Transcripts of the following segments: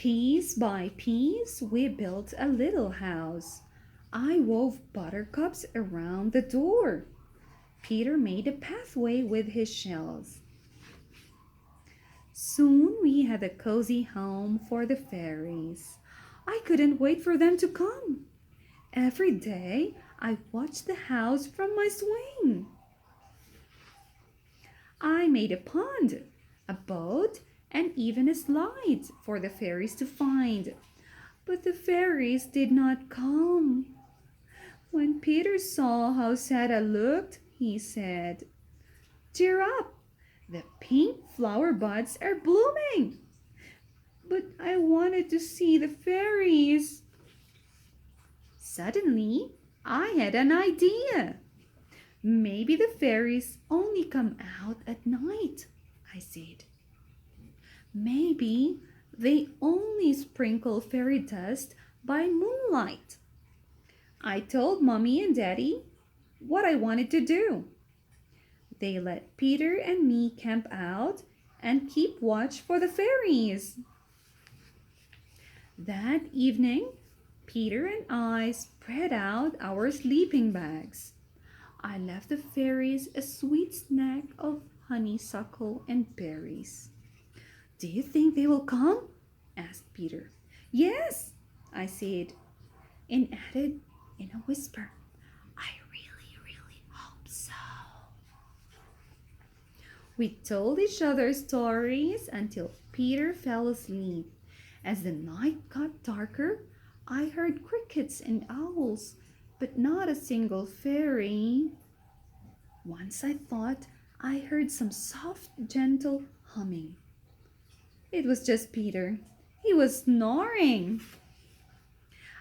Piece by piece, we built a little house. I wove buttercups around the door. Peter made a pathway with his shells. Soon we had a cozy home for the fairies. I couldn't wait for them to come. Every day I watched the house from my swing. I made a pond, a boat, and even a slide for the fairies to find. But the fairies did not come. When Peter saw how sad I looked, he said, "Cheer up! The pink flower buds are blooming." But I wanted to see the fairies. Suddenly, I had an idea. Maybe the fairies only come out at night, I said. Maybe they only sprinkle fairy dust by moonlight. I told Mommy and Daddy what I wanted to do. They let Peter and me camp out and keep watch for the fairies. That evening, Peter and I spread out our sleeping bags. I left the fairies a sweet snack of honeysuckle and berries. "Do you think they will come?" asked Peter. "Yes," I said, and added in a whisper, "I really hope so." We told each other stories until Peter fell asleep. As the night got darker, I heard crickets and owls, but not a single fairy. Once I thought I heard some soft, gentle humming. It was just Peter. He was snoring.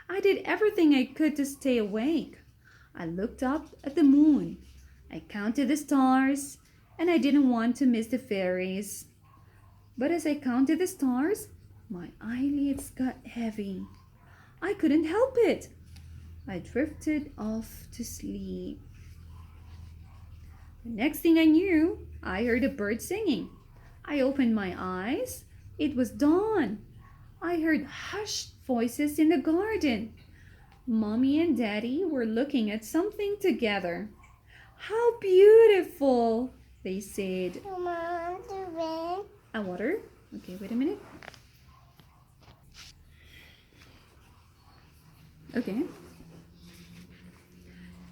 I did everything I could to stay awake. I looked up at the moon. I counted the stars, and I didn't want to miss the fairies. But as I counted the stars, my eyelids got heavy. I couldn't help it. I drifted off to sleep. The next thing I knew, I heard a bird singing. I opened my eyes. It was dawn. I heard hushed voices in the garden. Mommy and Daddy were looking at something together. "How beautiful," they said. Mama, the rain. A water? Okay, wait a minute. Okay.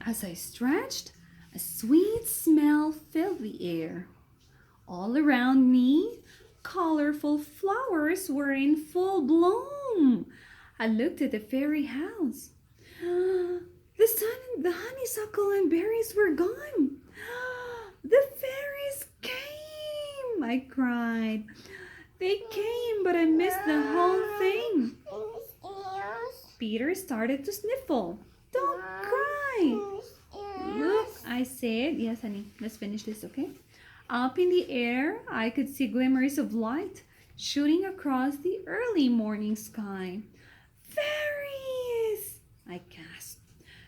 As I stretched, a sweet smell filled the air. All around me, colorful flowers were in full bloom. I looked at the fairy house. The sun, the honeysuckle and berries were gone. "The fairies came!" I cried. "They came, but I missed the whole thing." Peter started to sniffle. "Don't cry." "Look," I said. "Yes, honey, let's finish this, okay?" Up in the air, I could see glimmers of light shooting across the early morning sky. "Fairies!" I gasped.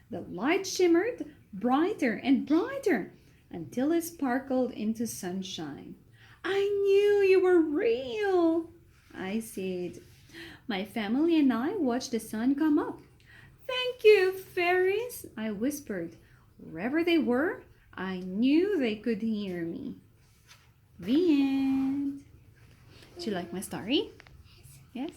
The light shimmered brighter and brighter until it sparkled into sunshine. "I knew you were real," I said. My family and I watched the sun come up. "Thank you, fairies," I whispered. Wherever they were, I knew they could hear me. The end. Do you like my story? Yes?